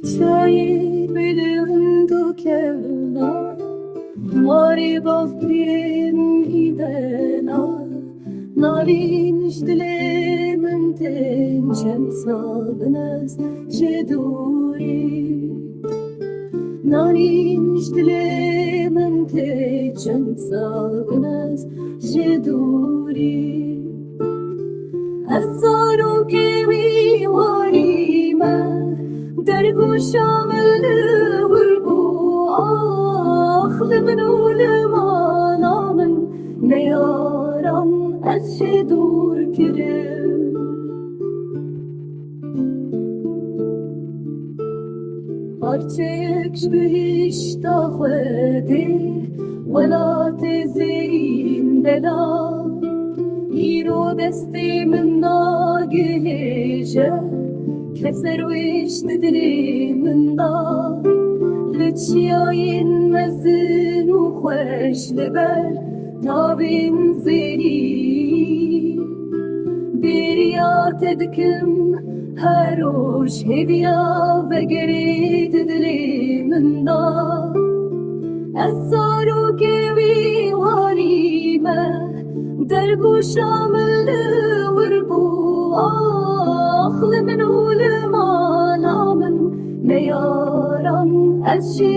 Çayır bilundu kevna Mari bafrin idena Nalin işdile menten şemsadınız jeduri Nalin işdile menten şemsadınız jeduri الثار كوي وريمة درقو شامل ورقو آخذ منو لما نامن نياران أشدور كرم أرتكش بهش تاخده ولا تزين دلال ایرو دستی من ناگهیجه کسر ویشت دلی من دا لچیاین مزن و خوش لبر نابین زیری بیریات دکم هروش هدیا و گرید دلی من دا الزارو گوی واریمه درقو شامل ورقو آخل منو لما نامن نياران أشي